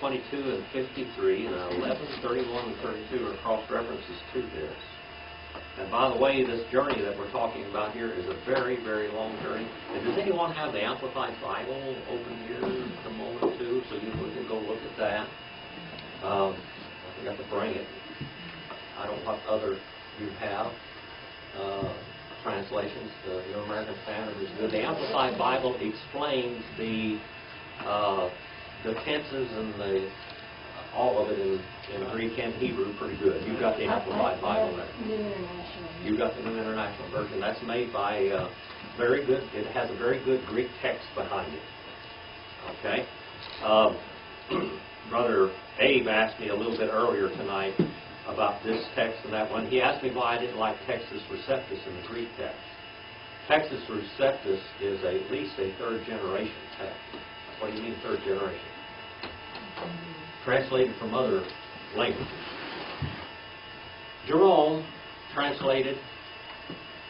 22 and 53 and 11, 31 and 32 are cross-references to this. And by the way, this journey that we're talking about here is a very, very long journey. And does anyone have the Amplified Bible open here at the moment too? So you can go look at that. I forgot to bring it. I don't know what other you have. Translations. The New American Standard is good. The Amplified Bible explains the tenses and all of it in Greek and Hebrew pretty good. You've got the Amplified Bible there. New International. You've got the New International Version. That's made by very good. It has a very good Greek text behind it. Okay. Brother Abe asked me a little bit earlier tonight about this text and that one. He asked me why I didn't like Textus Receptus in the Greek text. Textus Receptus is at least a third generation text. What do you mean third generation? Translated from other languages. Jerome translated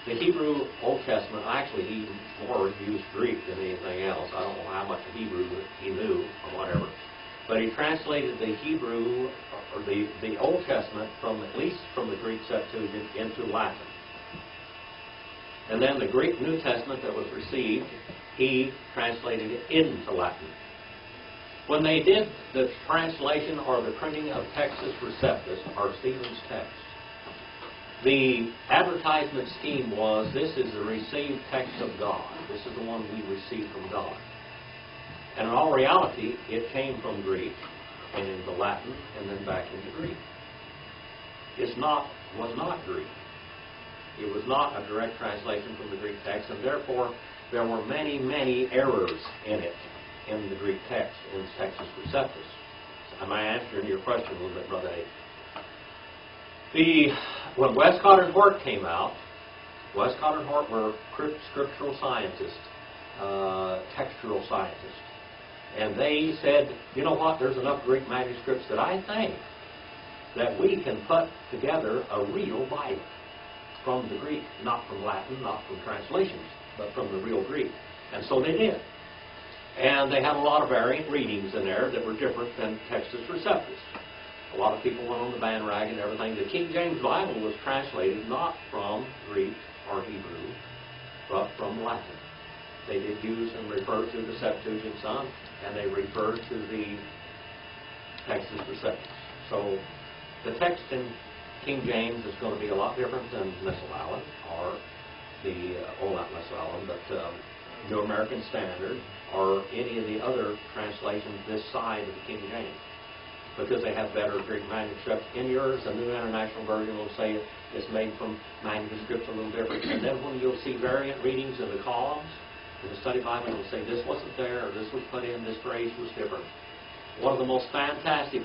the Hebrew Old Testament. Actually, he more used Greek than anything else. I don't know how much Hebrew he knew or whatever. But he translated the Hebrew, or the Old Testament, from at least from the Greek Septuagint into Latin. And then the Greek New Testament that was received, he translated it into Latin. When they did the translation or the printing of Textus Receptus, or Stephen's text, the advertisement scheme was, this is the received text of God. This is the one we received from God. And in all reality, it came from Greek and into Latin and then back into Greek. Was not Greek. It was not a direct translation from the Greek text, and therefore there were many, many errors in it, in the Greek text, in Textus Receptus. Am I answering your question a little bit, Brother A? When Westcott and Hort came out, Westcott and Hort were scriptural scientists, textual scientists. And they said, you know what, there's enough Greek manuscripts that I think that we can put together a real Bible from the Greek, not from Latin, not from translations, but from the real Greek. And so they did. And they had a lot of variant readings in there that were different than Textus Receptus. A lot of people went on the bandwagon and everything. The King James Bible was translated not from Greek or Hebrew, but from Latin. They did use and refer to the Septuagint some, and they refer to the Textus Receptus. So the text in King James is going to be a lot different than Mesolauan, or not Mesolauan, but New American Standard, or any of the other translations this side of the King James, because they have better Greek manuscripts. In yours, the New International Version will say it's made from manuscripts a little different. And then when you'll see variant readings in the columns, in the study Bible, it'll say this wasn't there, or this was put in, this phrase was different. One of the most fantastic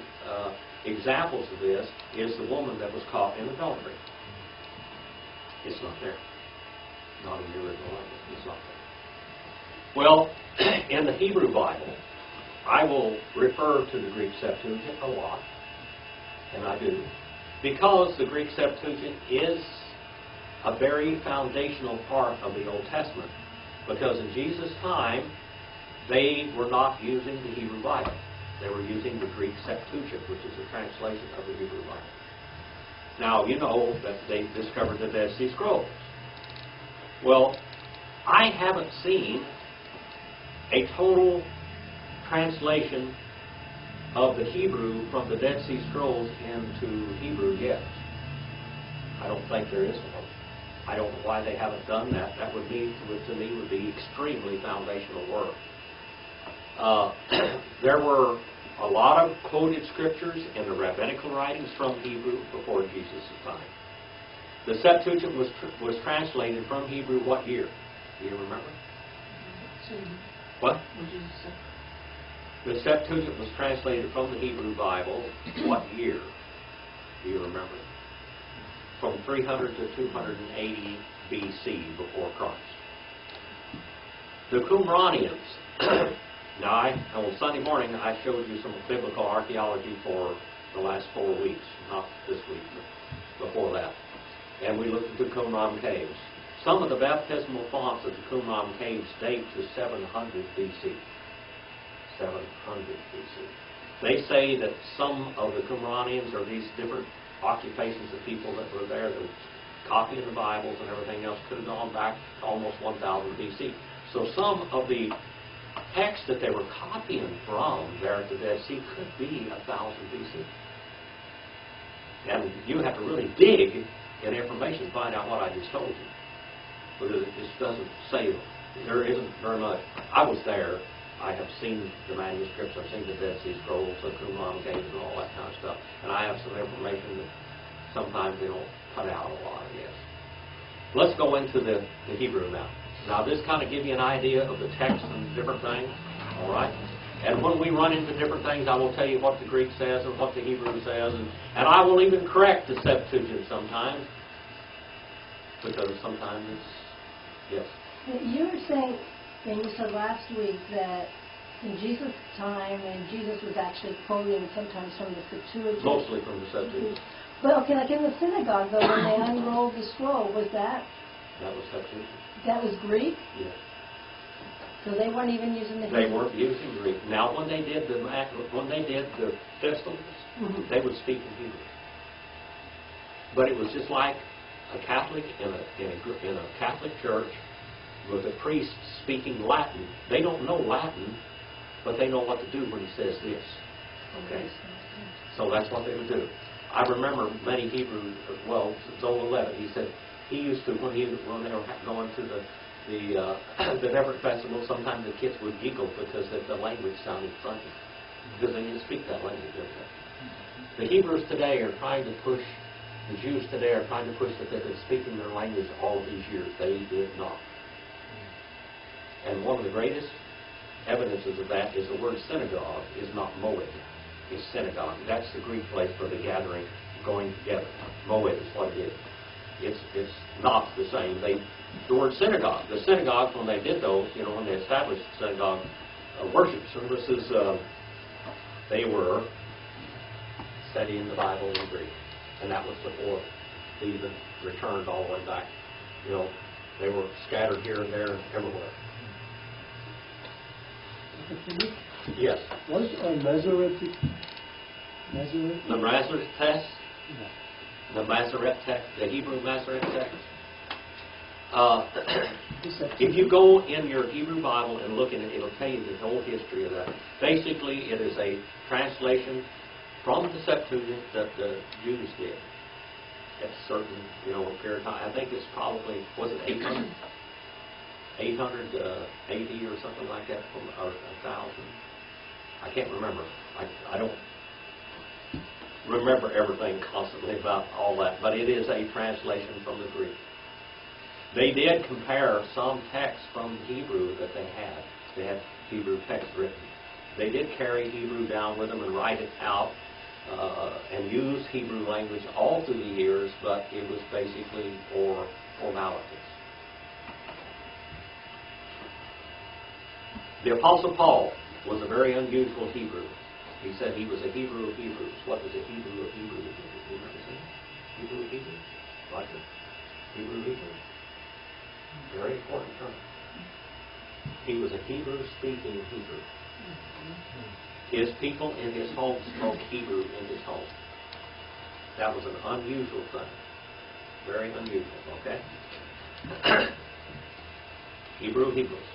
examples of this is the woman that was caught in adultery. It's not there. Not in the original language. It's not there. Well, in the Hebrew Bible, I will refer to the Greek Septuagint a lot, and I do, because the Greek Septuagint is a very foundational part of the Old Testament. Because in Jesus' time, they were not using the Hebrew Bible. They were using the Greek Septuagint, which is a translation of the Hebrew Bible. Now, you know that they discovered the Dead Sea Scrolls. Well, I haven't seen a total translation of the Hebrew from the Dead Sea Scrolls into Hebrew yet. I don't think there is one. I don't know why they haven't done that. That would be, to me, would be extremely foundational work. There were a lot of quoted scriptures in the rabbinical writings from Hebrew before Jesus' time. The Septuagint was translated from Hebrew what year? Do you remember? What? The Septuagint was translated from the Hebrew Bible what year? Do you remember? From 300 to 280 BC before Christ. The Qumranians. Now, on Sunday morning, I showed you some biblical archaeology for the last 4 weeks, not this week, but before that. And we looked at the Qumran caves. Some of the baptismal fonts of the Qumran caves date to 700 BC. 700 BC. They say that some of the Qumranians, or these different occupations of people that were there that were copying the Bibles and everything else, could have gone back to almost 1000 BC. So some of the texts that they were copying from there at the Dead Sea could be 1000 BC. And you have to really dig in information to find out what I just told you. Because it just doesn't say, there isn't very much. I was there. I have seen the manuscripts. I've seen the Dead Sea Scrolls, the Qumran caves, and all that kind of stuff. And I have some information that sometimes they don't cut out a lot, I guess. Let's go into the Hebrew now. Now, this kind of give you an idea of the text and different things, all right? And when we run into different things, I will tell you what the Greek says and what the Hebrew says, and I will even correct the Septuagint sometimes, because sometimes it's, yes. You were saying, and you said last week, that in Jesus' time, and Jesus was actually quoting sometimes from the Septuagint. Mostly from the Septuagint. Well, okay, like in the synagogue, though, when they unrolled the scroll, was that? That was Septuagint. That was Greek? Yes. So they weren't even using the Hebrew? They weren't using Greek. Now, when they did the festivals, they would speak in Hebrew. But it was just like a Catholic in a Catholic church with a priest speaking Latin. They don't know Latin, but they know what to do when he says this. Okay? So that's what they would do. I remember many Hebrews, well, Zola Levitt, he said he used to, when they were going to the different festivals, sometimes the kids would giggle because the language sounded funny, because they didn't speak that language every day. The Hebrews today are trying to push, the Jews today are trying to push that they've been speaking their language all these years. They did not. And one of the greatest evidences of that is the word synagogue is not moed, it's synagogue. That's the Greek place for the gathering, going together. Moed is what it is. It's not the same. The word synagogue. The synagogues, when they did those, when they established synagogue worship services, they were studying the Bible in Greek. And that was before they even returned all the way back. They were scattered here and there and everywhere. Yes. What's a Masoretic? The Masoretic text? Yeah. The Masoretic text, the Hebrew Masoretic text. If you go in your Hebrew Bible and look at it, it'll tell you the whole history of that. Basically, it is a translation from the Septuagint that the Jews did at a certain, period of time. I think it's probably, was it 800? 800 AD or something like that, or 1,000. I can't remember. I don't remember everything constantly about all that, but it is a translation from the Greek. They did compare some texts from Hebrew that they had. They had Hebrew text written. They did carry Hebrew down with them and write it out and use Hebrew language all through the years, but it was basically for formalities. The Apostle Paul was a very unusual Hebrew. He said he was a Hebrew of Hebrews. What was a Hebrew of Hebrews? You remember saying? Hebrew of Hebrews? Like it? Hebrew of Hebrews? Very important term. He was a Hebrew-speaking Hebrew. His people in his home spoke Hebrew in his home. That was an unusual thing. Very unusual, okay? Hebrew of Hebrews.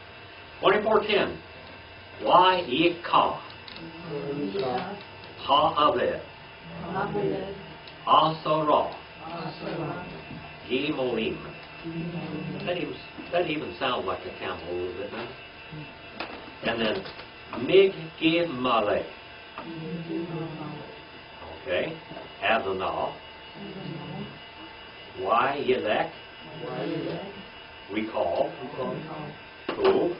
24:10. Why yikah? Ha'aved. Asarah. Gimolim. That even sounds like a camel a little bit, doesn't it? And then Migimale. Okay. Adonah. Why Yelek? We call. Who?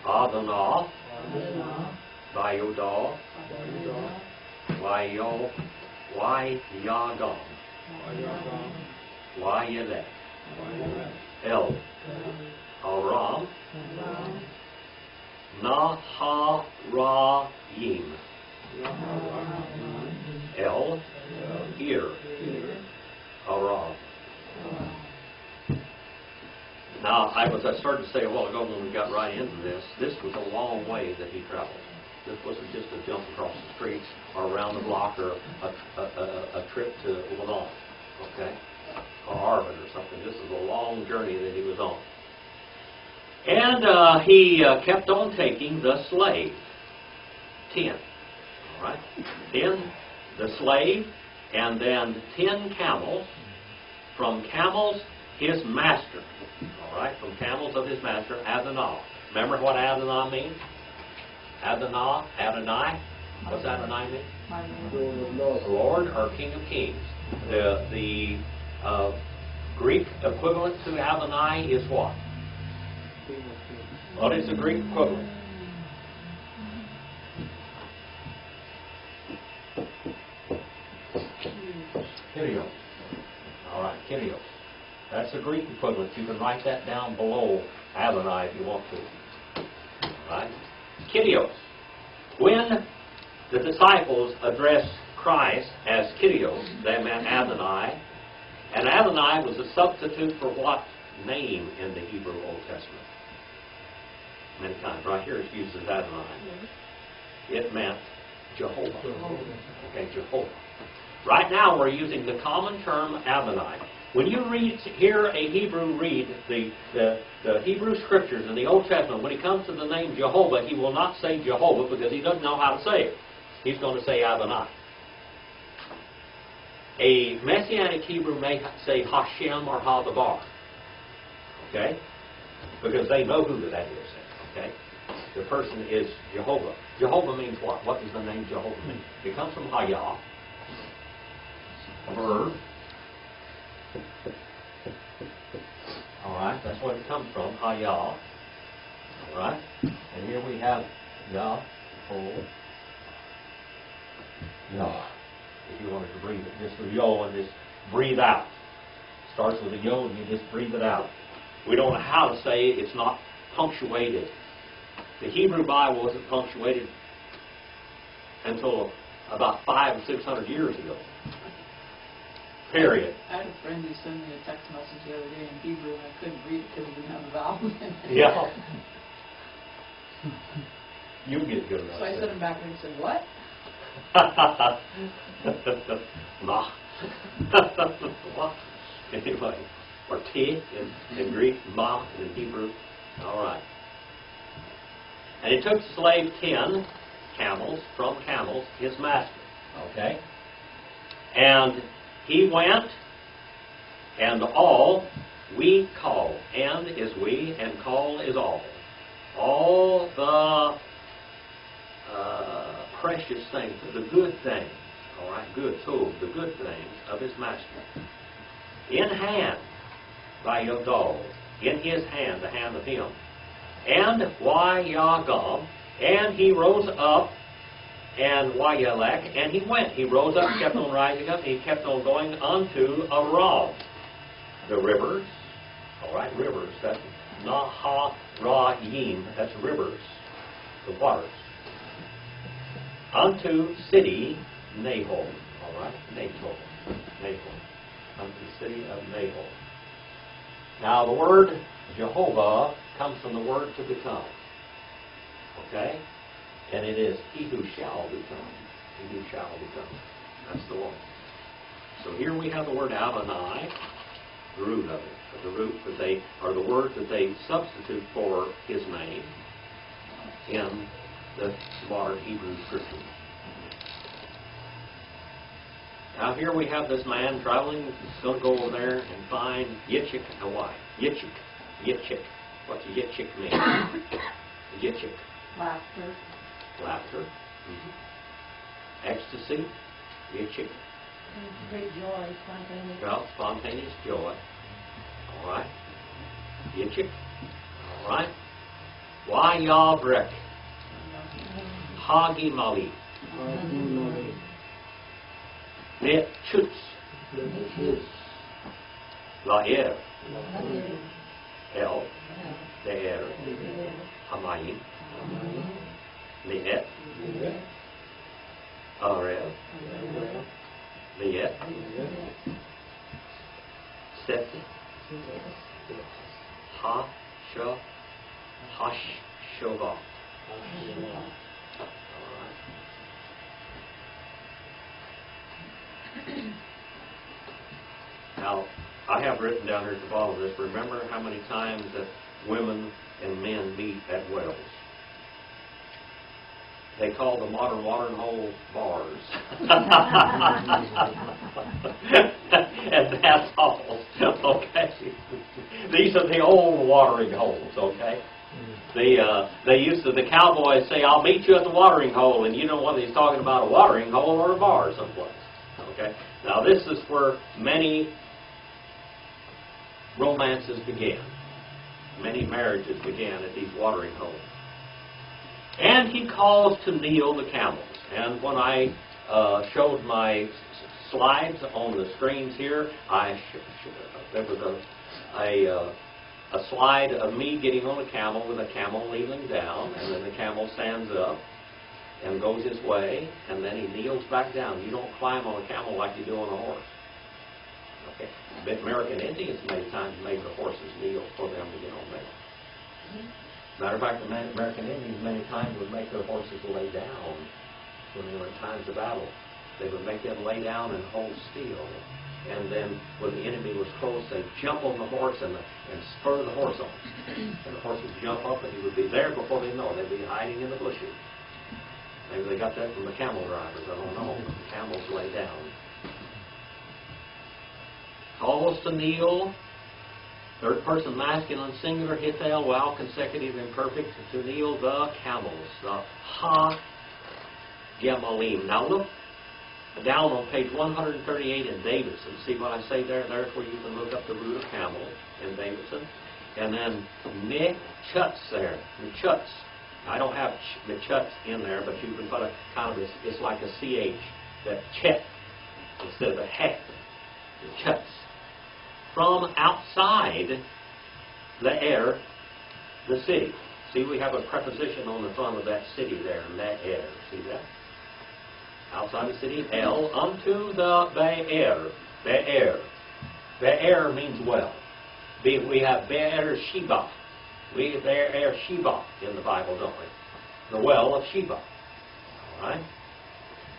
Adonah. Bayudah. Why Yagam? Why Yelek? El. Aram. Naharayim. El. Here. Aram. Now, I started to say a while ago when we got right into this was a long way that he traveled. This wasn't just a jump across the street or around the block or a trip to Lamont, okay, or Harvard or something. This is a long journey that he was on. And he kept on taking the slave, 10, all right, 10, the slave, and then 10 camels, from camels his master, all right, from camels of his master, Adonai. Remember what Adonai means? Adonai. What's Adonai mean? Lord or King of Kings. The Greek equivalent to Adonai is what? What is the Greek equivalent? Kyrios. All right, Kyrios. That's the Greek equivalent. You can write that down below Adonai if you want to. All right? Kyrios. When the disciples addressed Christ as Kyrios, they meant Adonai. And Adonai was a substitute for what name in the Hebrew Old Testament? Many times. Right here it's used as Adonai. It meant Jehovah. Okay, Jehovah. Right now we're using the common term Adonai. When you hear a Hebrew read the Hebrew Scriptures in the Old Testament, when he comes to the name Jehovah, he will not say Jehovah because he doesn't know how to say it. He's going to say Adonai. A Messianic Hebrew may say Hashem or Hadabar. Okay? Because they know who that is. Okay? The person is Jehovah. Jehovah means what? What does the name Jehovah mean? It comes from Hayah, a verb. All right, that's what it comes from, Hayah. All right, and here we have Yah, Yah. If you wanted to breathe it, just the Yo and just breathe out. Starts with a Yo and you just breathe it out. We don't know how to say it. It's not punctuated. The Hebrew Bible wasn't punctuated until about 500 or 600 years ago. Period. I had a friend who sent me a text message the other day in Hebrew, and I couldn't read it because it didn't have a vowel in it. Yeah. You get good enough. So I sent him back and he said, "What?" Ma. Anyway, or T in Greek, Ma in Hebrew. All right. And he took the slave 10 camels from camels, his master. Okay? And he went, and all we call. And is we, and call is all. All the precious things, the good things, all right, good, so the good things of his master. In hand, by Yodol, in his hand, the hand of him. And Wayagam, and he rose up, and Wayelek, and he went. He rose up, kept on rising up, and he kept on going unto Aram. The rivers, all right, rivers, that's Naharayim, that's rivers, the waters. Unto city Nahor, all right, Nahor, unto the city of Nahor. Now the word Jehovah comes from the word to become, okay? And it is he who shall become. He who shall become. That's the one. So here we have the word Adonai, the root of it. The root that they, or the word that they substitute for his name in the modern Hebrew Scripture. Now here we have this man traveling. He's going to go over there and find Yitzchak Hawaii. Yitzchak. What's Yitzchak mean? Yitzchak. Laughter. Laughter. Mm-hmm. Ecstasy. Yitzchak. Great joy, spontaneous. Well, spontaneous joy. All right. Yitzchak. All right. Wayavrek. Hagi Mali. Netchutz. Laer. El. Deer. Hamayim. Liet. Arel. Liet. Set. Ha. Sha. Hash. Shova. I have written down here at the bottom of this, remember how many times that women and men meet at wells. They call the modern watering hole bars. And that's all, okay? These are the old watering holes, okay? They used to, the cowboys say, I'll meet you at the watering hole, and you know whether he's talking about a watering hole or a bar someplace, okay? Now this is where many romances began. Many marriages began at these watering holes. And he calls to kneel the camels. And when I showed my slides on the screens here, there was a slide of me getting on a camel with a camel kneeling down, and then the camel stands up and goes his way, and then he kneels back down. You don't climb on a camel like you do on a horse. Okay. But American Indians many times made the horses kneel for them to get on there. Matter of fact, the American Indians many times would make their horses lay down when they were in times of battle. They would make them lay down and hold still. And then when the enemy was close, they'd jump on the horse and spur the horse on. And the horse would jump up and he would be there before they know it. They'd be hiding in the bushes. Maybe they got that from the camel drivers. I don't know. But the camels lay down. Calls to kneel. Third person masculine singular, hithel, wow, consecutive, imperfect, to kneel the camels, the ha-gemalim. Now look down on page 138 in Davidson. See what I say there? There's where you can look up the root of camel in Davidson. And then me-chuts there. Me-chuts. I don't have me-chuts in there, but you can put a kind of, it's like a CH, that chet, instead of a het. Me-chuts. From outside the air, the city. See, we have a preposition on the front of that city there, air. See that? Outside the city, El, unto the Be'er. Be'er. Be'er means well. We have Be'er Sheba. We have Be'er Sheba in the Bible, don't we? The well of Sheba. All right?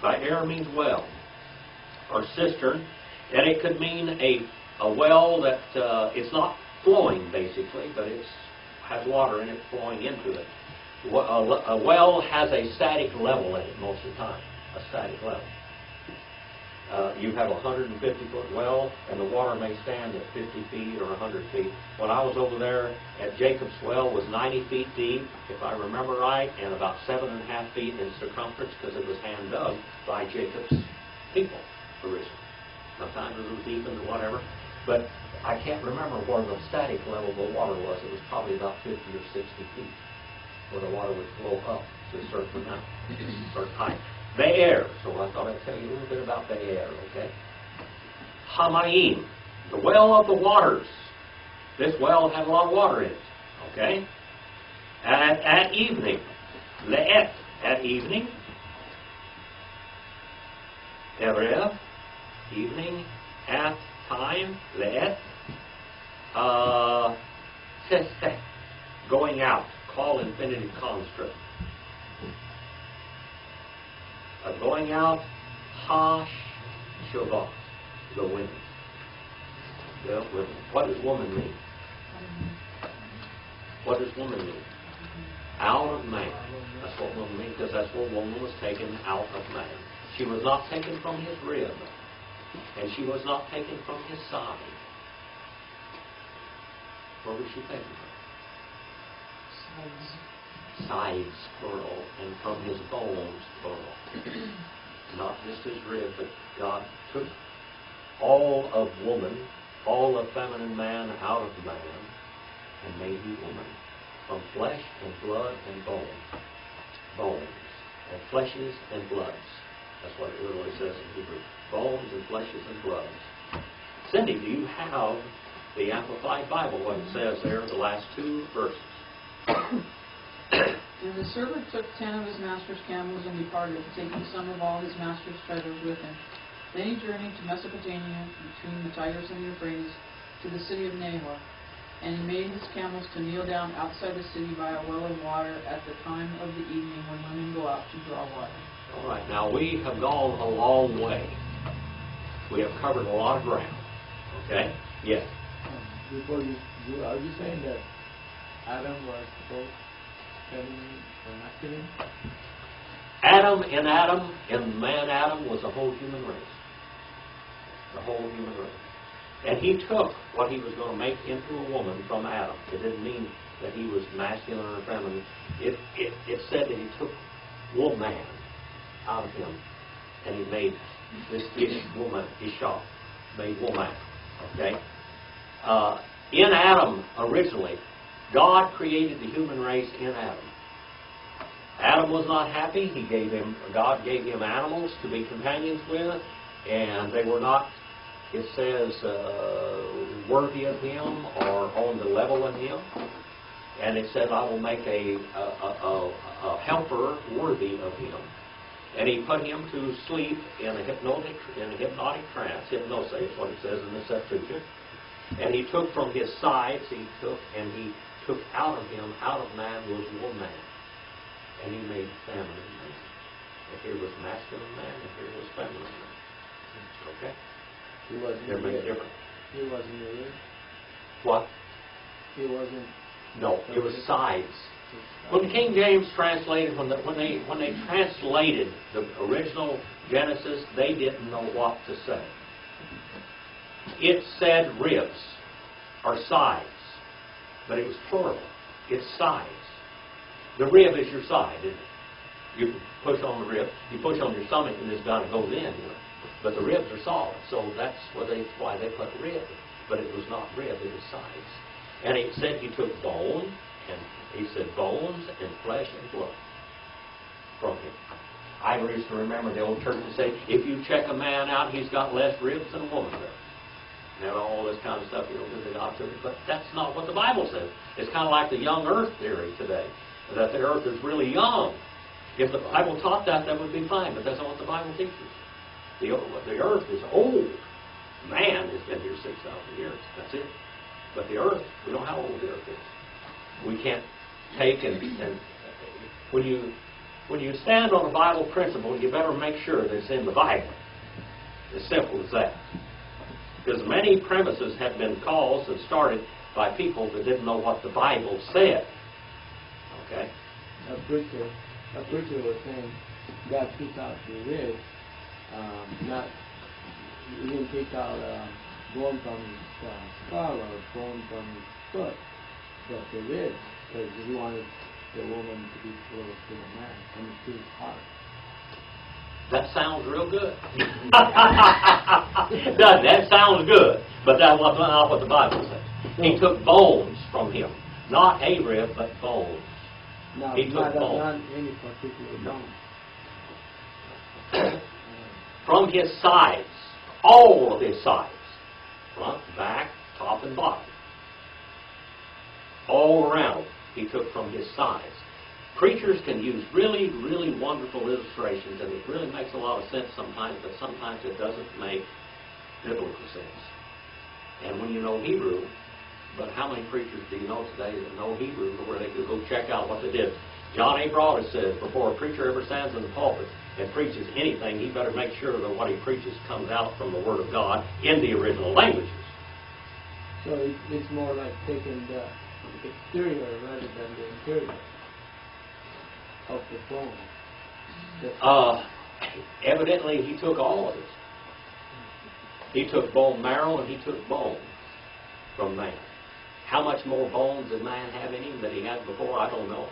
Be'er means well, or cistern, and it could mean a well that it's not flowing basically, but it has water in it flowing into it. A well has a static level in it most of the time, a static level. You have a 150-foot well, and the water may stand at 50 feet or 100 feet. When I was over there at Jacob's well, was 90 feet deep, if I remember right, and about 7.5 feet in circumference because it was hand dug by Jacob's people originally. Sometimes it was deep into whatever. But I can't remember where the static level of the water was. It was probably about 50 or 60 feet where the water would flow up to a certain amount, certain height. Be'er. So I thought I'd tell you a little bit about Be'er, okay? Hamayim, the well of the waters. This well had a lot of water in it, okay? At evening, Le'et, at evening. Erev, evening, at time, Le'et. Seseh, going out, call infinitive construct. Going out, ha-shavot, the women. The women. What does woman mean? What does woman mean? Out of man. That's what woman means, because that's where woman was taken out of man. She was not taken from his rib, and she was not taken from his side. Where was she taken from? Sides, plural, and from his bones, plural. Not just his rib, but God took all of woman, all of feminine man out of man, and made you woman. From flesh and blood and bone. Bones, and fleshes and bloods. That's what it literally says in Hebrew. Bones and fleshes and bloods. Cindy, do you have the Amplified Bible, what it says there, the last two verses? And the servant took 10 of his master's camels and departed, taking some of all his master's treasures with him. Then he journeyed to Mesopotamia, between the Tigris and the Euphrates, to the city of Nahor. And he made his camels to kneel down outside the city by a well of water at the time of the evening when women go out to draw water. All right, now we have gone a long way. We have covered a lot of ground, Okay? Yes. Before are you saying that Adam was both feminine or masculine? Adam and man Adam was the whole human race. The whole human race. And he took what he was going to make into a woman from Adam. It didn't mean that he was masculine or feminine. It said that he took woman out of him, and he made this woman, Isha, made woman. Okay? In Adam, originally, God created the human race in Adam. Adam was not happy. God gave him animals to be companions with, and they were not, it says, worthy of him or on the level of him. And it said, I will make a helper worthy of him. And he put him to sleep in a hypnotic trance. Hypnosis is what it says in the Septuagint. And he took from his sides, he took out of him, out of man was woman. And he made feminine man. And here was masculine man, and here was feminine man. Okay? He wasn't They're made different. He wasn't the rib. What? He wasn't. No, it was sides. When King James translated, when they translated the original Genesis, they didn't know what to say. It said ribs or sides, but it was plural. It's sides. The rib is your side, isn't it? You push on the rib, you push on your stomach, and this gun goes in. You know. But the ribs are solid, so that's why they put rib. But it was not rib; it was sides. And it said he took bone, and he said bones and flesh and blood from him. I used to remember the old church would say, if you check a man out, he's got less ribs than a woman does. And all this kind of stuff, because the God took it. But that's not what the Bible says. It's kind of like the young earth theory today, that the earth is really young. If the Bible taught that, that would be fine, but that's not what the Bible teaches. The earth is old. Man has been here 6,000 years. That's it. But the earth, we don't know how old the earth is. We can't take and when you stand on a Bible principle, you better make sure that it's in the Bible. As simple as that. Because many premises have been caused and started by people that didn't know what the Bible said. Okay? A preacher was saying God took out the rib, he didn't take out bone from his skull or bone from his foot, but the rib, because he wanted the woman to be close to the man and to his heart. That sounds real good. Doesn't it? That sounds good. But that's not what the Bible says. He took bones from him. Not a rib, but bones. No, he took bones. Not any particular bone. From his sides. All of his sides. Front, back, top, and bottom. All around, he took from his sides. Preachers can use really, really wonderful illustrations, and it really makes a lot of sense sometimes, but sometimes it doesn't make biblical sense. And when you know Hebrew, but how many preachers do you know today that know Hebrew where they could go check out what they did? John A. Broadus says, before a preacher ever stands in the pulpit and preaches anything, he better make sure that what he preaches comes out from the Word of God in the original languages. So it's more like taking the exterior rather than the interior of the bone. Evidently, he took all of it. He took bone marrow and he took bone from man. How much more bones did man have in him than he had before? I don't know.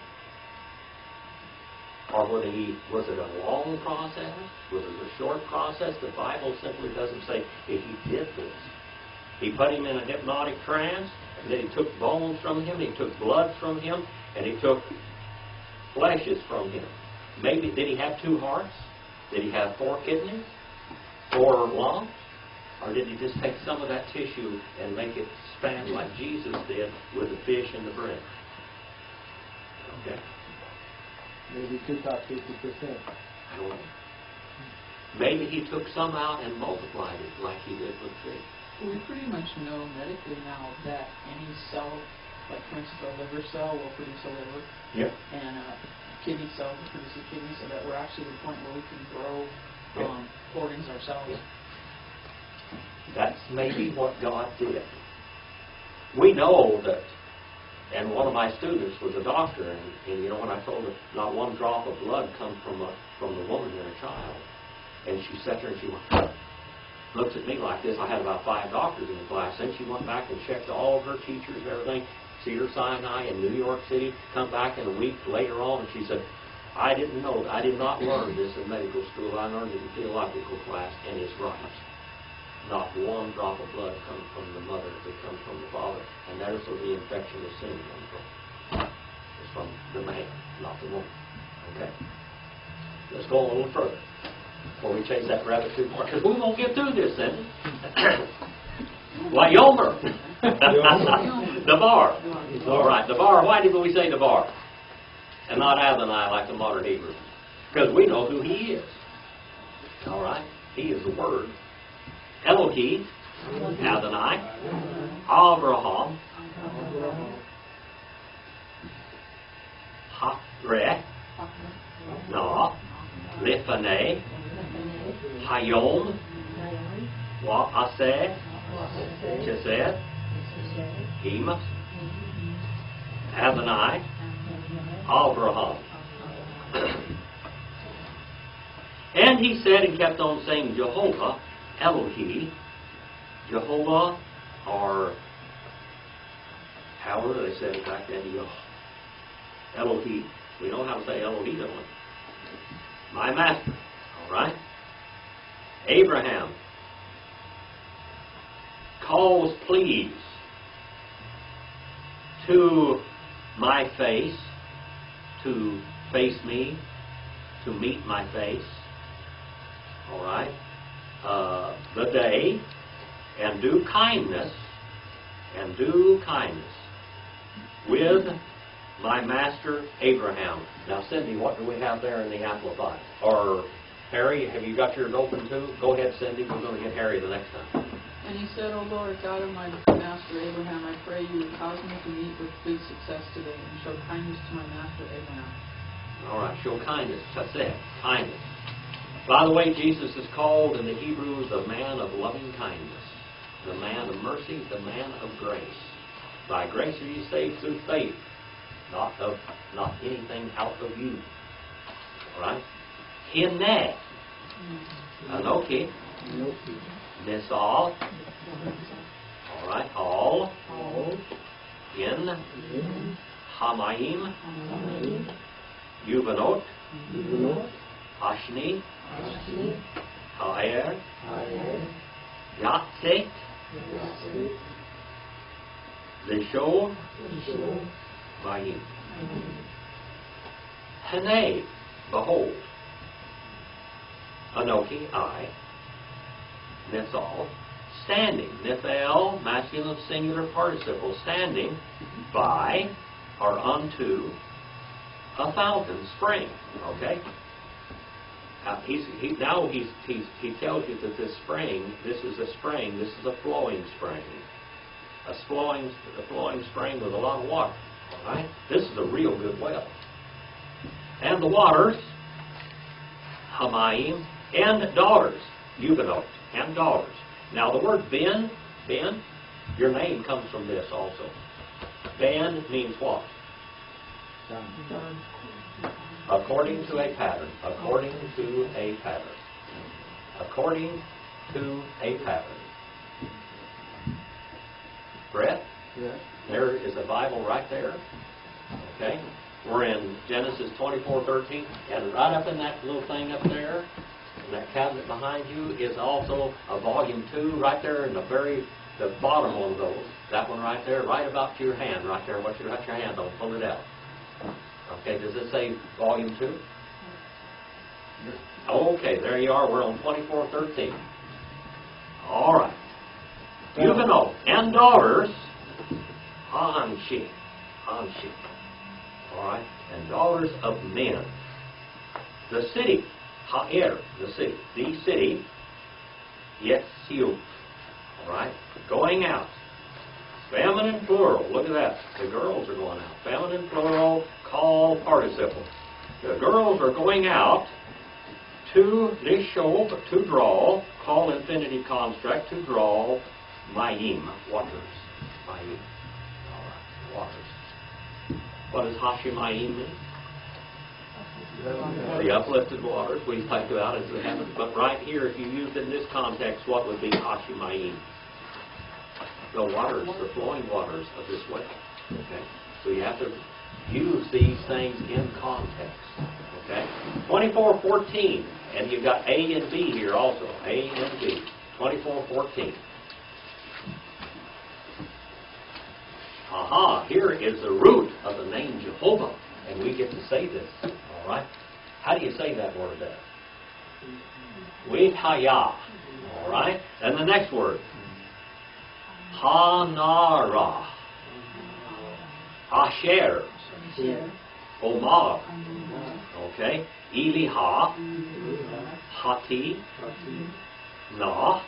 Or was it a long process? Was it a short process? The Bible simply doesn't say if he did this. He put him in a hypnotic trance, and then he took bones from him, he took blood from him, and he took fleshes from him. Maybe, did he have 2 hearts? Did he have 4 kidneys? 4 lungs? Or did he just take some of that tissue and make it expand like Jesus did with the fish and the bread? Okay. Maybe he took out 50%. I don't know. Maybe he took some out and multiplied it like he did with fish. Well, we pretty much know medically now that any cell, like for instance a liver cell will produce a liver, and a kidney cell will produce a kidney, so that we're actually at the point where we can grow organs ourselves. That's maybe what God did. We know that, and one of my students was a doctor, and you know, when I told her not one drop of blood come from the woman and a child, and she sat there and she went, looks at me like this. I had about 5 doctors in the class. Then she went back and checked all of her teachers and everything, Cedars-Sinai in New York City, come back in a week later on, and she said, I did not learn this in medical school. I learned it in theological class, and it's right. Not one drop of blood comes from the mother, it comes from the father. And that's where the infection of sin comes from. It's from the man, not the woman. Okay? Let's go a little further before we chase that rabbit too far, because we won't get through this then. Why, Yomer? The bar. All right, the bar. Why did we say the bar? And not Adonai like the modern Hebrew? Because we know who he is. All right? He is the Word. Elohim, Adonai, Abraham, Hare, Na, Lifane, Hayom, Wa'aseh, Chesed, Him, Adonai, Abraham. And he said and kept on saying, Jehovah, Elohim, Jehovah, or however they said it back then, Elohim. We know how to say Elohim, don't we? My master, all right? Abraham calls please to my face, to face me, to meet my face, all right? The day, and do kindness with my master Abraham. Now, Cindy, what do we have there in the Amplified? Or Harry, have you got yours open too? Go ahead, Cindy. We're going to get Harry the next time. And he said, O Lord, God of my master Abraham, I pray you would cause me to meet with good success today and show kindness to my master Abraham. All right, show kindness. That's it, kindness. By the way, Jesus is called in the Hebrew the man of loving kindness, the man of mercy, the man of grace. By grace are you saved through faith, not anything out of you. All right? Hineh, Anoki, Nisal, all right, all, in, Hamayim, Yuvanot, Ashni, Ha'er, Yatzet, Lisho, Mayim. Hane, behold. Anoki, I. Nithal, standing. Nithal, masculine singular participle, standing by or unto a fountain, spring. Okay? He tells you that this spring, this is a spring, this is a flowing spring. A flowing spring with a lot of water. All right? This is a real good well. And the waters, Hamayim, and daughters, Yubanot, and daughters. Now the word Ben, your name comes from this also. Ben means what? According to a pattern. According to a pattern. According to a pattern. Brett? Yes. There is a Bible right there. Okay? We're in Genesis 24:13, and right up in that little thing up there, in that cabinet behind you, is also a volume 2 right there in the bottom one of those. That one right there, right about your hand, right there. What you got your hand on, pull it out. Okay, does it say volume 2? Okay, there you are. We're on 24:13. All right. Juvenile and daughters, Anshi. All right, and daughters of men. The city, Ha'er, the city, Yetziut. All right, going out. Feminine plural, look at that. The girls are going out. Feminine plural, call participle. The girls are going out To lishob, to draw, call infinitive construct, to draw, mayim, waters. Mayim. All right, waters. What does hashimayim mean? The uplifted waters we talked about as the heavens. But right here, if you used it in this context, what would be hashimayim? The waters, the flowing waters of this way. Okay? So you have to use these things in context. Okay? 24:14. And you've got A and B here also. A and B. 24:14. Aha, here is the root of the name Jehovah. And we get to say this. All right? How do you say that word there? Withaya. All right? And the next word. Hanara. Asher. Omar. Okay? Eliha. Hati. Nah.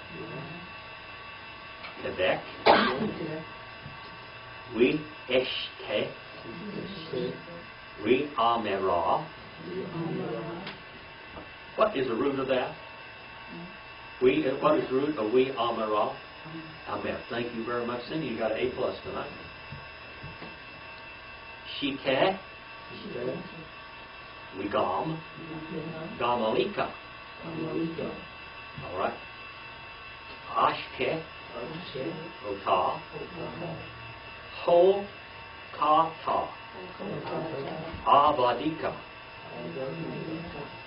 Quebec. We Eshte. We Amera. What is the root of that? What is the root of we Amera? Amen. Thank you very much, Cindy. You got an A+ tonight. Shike. We Gam. Gamalika. All right. Ashke. Ota. Ho. Kata. Avadika.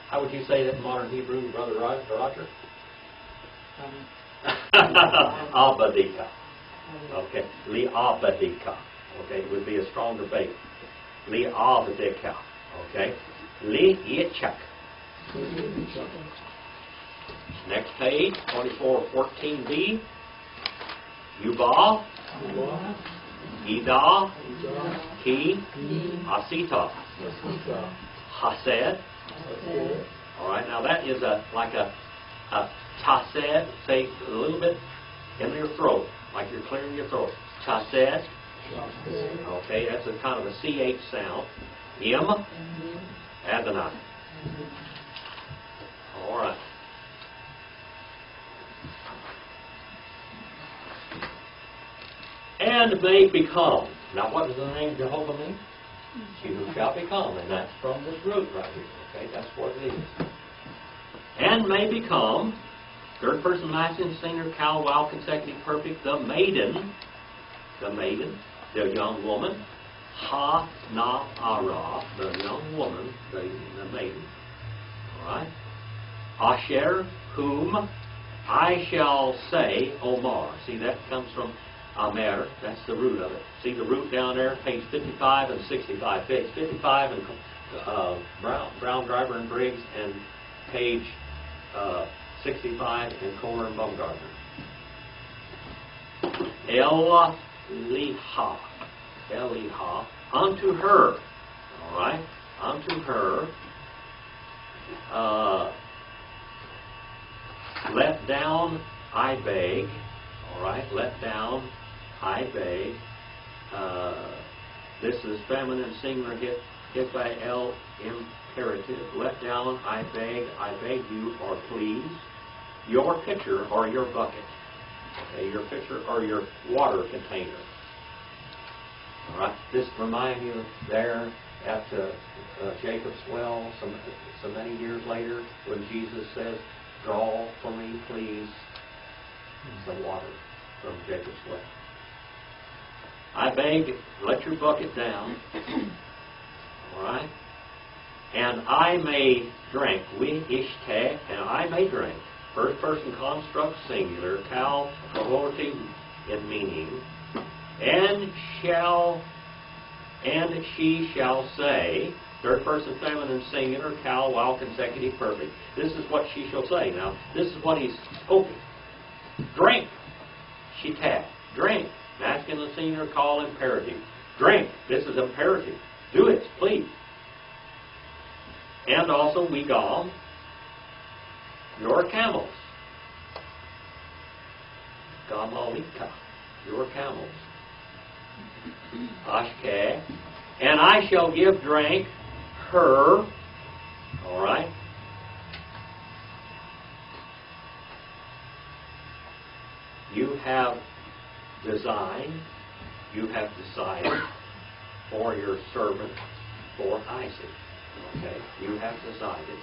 How would you say that in modern Hebrew, Brother Roger? Abadika. Okay. Li-abadika. Okay. It would be a strong debate. Li-abadika. Okay. Li-yichak. Next page, 24:14b. Yuba. Ida. Ki. Asita. Hased. All right, now that is like a chased, say a little bit in your throat, like you're clearing your throat. Chased. Okay, that's a kind of a CH sound. Im. Adonai. All right. And may become. Now, what does the name Jehovah mean? She who shall become, and that's from this root right here. Okay, that's what it is. And may become, third person masculine, singular, cal, wow, consecutive, perfect, the maiden, the young woman, ha, na, ara, the young woman, the maiden. All right. Asher, whom I shall say, Omar. See, that comes from Amer, that's the root of it. See the root down there, page 55 and 65. Page 55 and Brown, Driver, and Briggs, and page 65 in Kohler and Baumgartner. Eliha, unto her, all right, unto her, let down, I beg, all right, let down, I beg. This is feminine singular hit by L imperative. Let down, I beg you, or please, your pitcher or your bucket. Okay, your pitcher or your water container. All right, this reminds you there at Jacob's well so many years later when Jesus says, draw for me, please, some water from Jacob's well. I beg, let your bucket down, all right? And I may drink, we ishte, and I may drink. First person construct singular, kal, cohorting in meaning, and she shall say, third person feminine singular, kal, while consecutive perfect. This is what she shall say. Now, this is what he's hoping. Drink. Shitat. Drink. Masculine singular, call imperative. Drink. This is imperative. Do it, please. And also, we gall your camels. Gamalika. Your camels. Ashke. And I shall give drink her, all right, you have designed, you have decided for your servant, for Isaac. Okay? You have decided.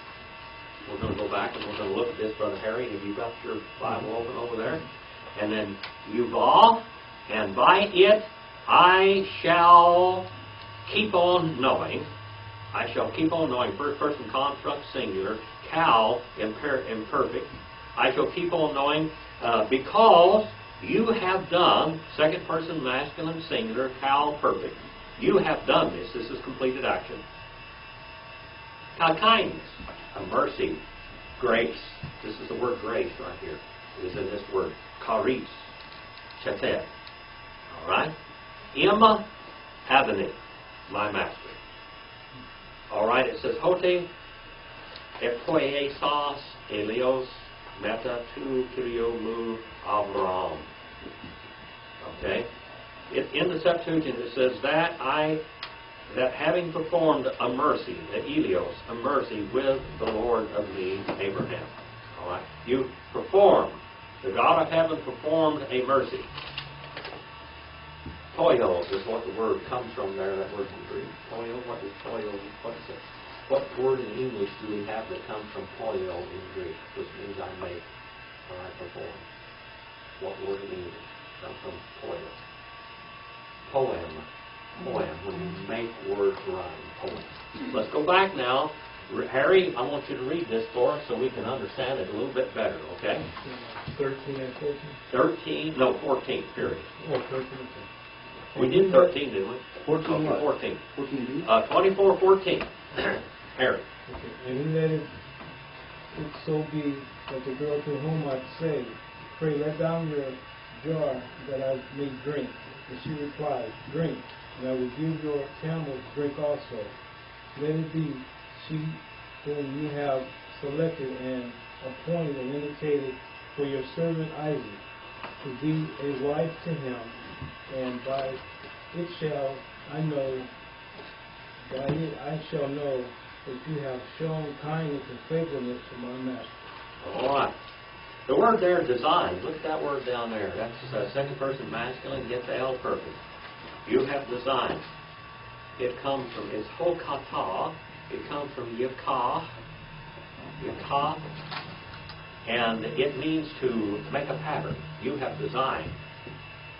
We're going to go back and we're going to look at this, Brother Harry. Have you got your Bible open over there? And then Yuval, and by it I shall keep on knowing. I shall keep on knowing. First person construct singular. Cal imperfect. I shall keep on knowing because you have done, second person masculine singular, Cal perfect. You have done this. This is completed action. Kindness, a mercy, grace. This is the word grace right here. It is in this word. Charis, chetet. All right? Imma Avenue, my master. All right, it says, Hote epoiesos elios meta tu kyrio mu Abraham. Okay? In the Septuagint it says that having performed a mercy, the Elios, a mercy with the Lord of me, Abraham. All right? You perform. The God of heaven performed a mercy. Toil is what the word comes from there, that word in Greek. Toil, what is toil? What is it? What word in English do we have that comes from toil in Greek, which means I make or I perform? What word in English comes from toil? Poem. Poem, when you make words rhyme. Poem. Let's go back now. Harry, I want you to read this for us so we can understand it a little bit better, okay? 13 and 14? 14, period. Oh, 13. We did 13, didn't we? 14 okay, what? 14. 14 24:14. Harry. Okay. And he let it so be that the girl to whom I say, pray, let down your jar that I may drink. And she replied, drink, and I will give your camels drink also. Let it be she whom you have selected and appointed and indicated for your servant Isaac to be a wife to him, and by it shall I know, by it I shall know that you have shown kindness and faithfulness to my master. All right. The word there, designed. Look at that word down there. That's second person masculine. Get the L perfect. You have designed. It comes from, it's hokata. It comes from yakah. Yakah. And it means to make a pattern. You have designed.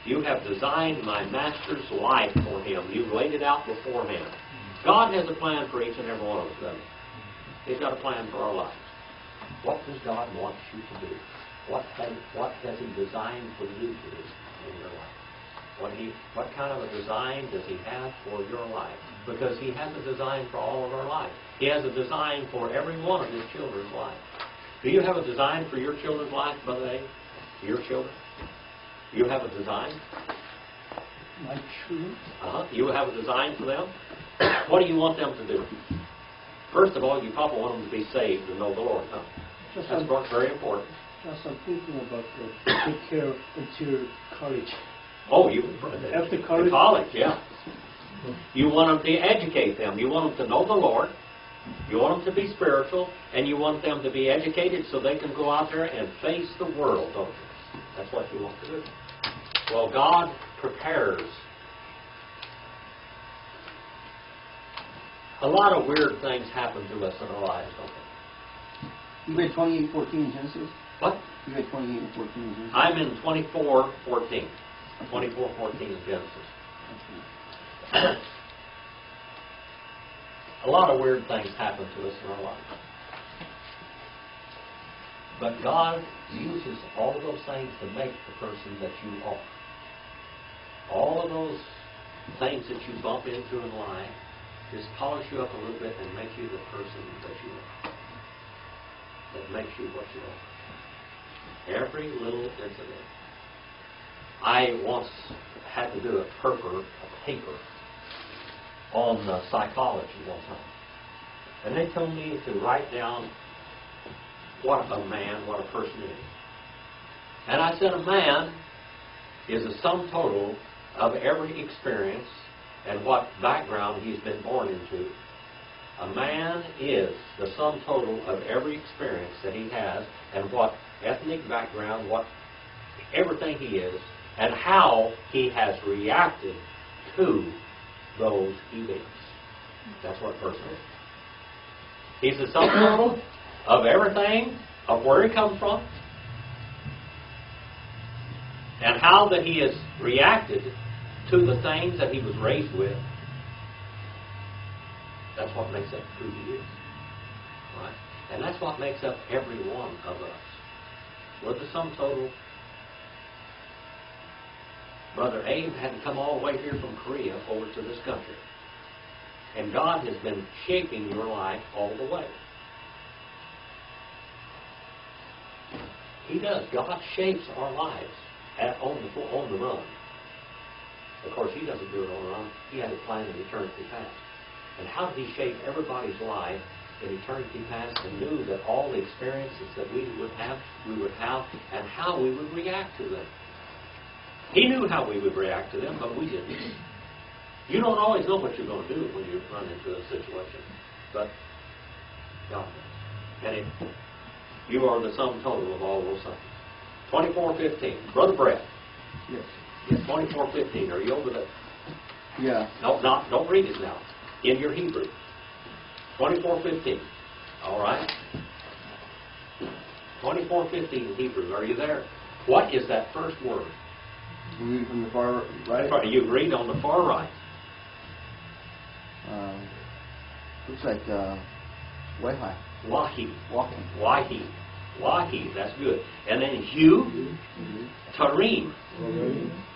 You have designed my master's life for him. You've laid it out before him. God has a plan for each and every one of us, doesn't he? He's got a plan for our lives. What does God want you to do? What has he designed for you to do in your life? What kind of a design does he have for your life? Because he has a design for all of our life. He has a design for every one of his children's life. Do you have a design for your children's life, Brother A? Your children? You have a design? My children? Uh-huh. You have a design for them? What do you want them to do? First of all, you probably want them to be saved and know the Lord, huh? That's very important. Just I'm thinking about take care of until college. Oh, After college? College, yeah. You want them to educate them. You want them to know the Lord. You want them to be spiritual, and you want them to be educated so they can go out there and face the world, don't you? That's what you want to do. Well, God prepares. A lot of weird things happen to us in our lives, don't they? You read 28:14 in Genesis? What? You read 28:14 in Genesis? I'm in 24:14. 24:14 in Genesis. A lot of weird things happen to us in our lives. But God uses all of those things to make the person that you are. All of those things that you bump into in life just polish you up a little bit and make you the person that you are. That makes you what you are. Every little incident. I once had to do a paper on psychology one time. And they told me to write down what a person is. And I said a man is a sum total of every experience and what background he's been born into. A man is the sum total of every experience that he has and what ethnic background, what everything he is, and how he has reacted to those events. That's what a person is. He's the sum total of everything, of where he comes from, and how that he has reacted to the things that he was raised with. That's what makes up who he is. Right? And that's what makes up every one of us. We're the sum total. Brother Abe had to come all the way here from Korea over to this country. And God has been shaping your life all the way. He does. God shapes our lives on the run. Of course, He doesn't do it on the run. He had it planned in eternity past. And how did He shape everybody's life in eternity past and knew that all the experiences that we would have, and how we would react to them? He knew how we would react to them, but we didn't. You don't always know what you're going to do when you run into a situation, but God does. And you are the sum total of all those things. 24:15. Brother Brett. Yes. Yes, 24:15. Are you over there? Yeah. No, don't read it now. In your Hebrew. 24:15. All right. 24:15 in Hebrew. Are you there? What is that first word? You read from the far right? You read on the far right. Looks like Wahi. Wahi. Walking. Wahi. Wahi. That's good. And then Hu. Tarim.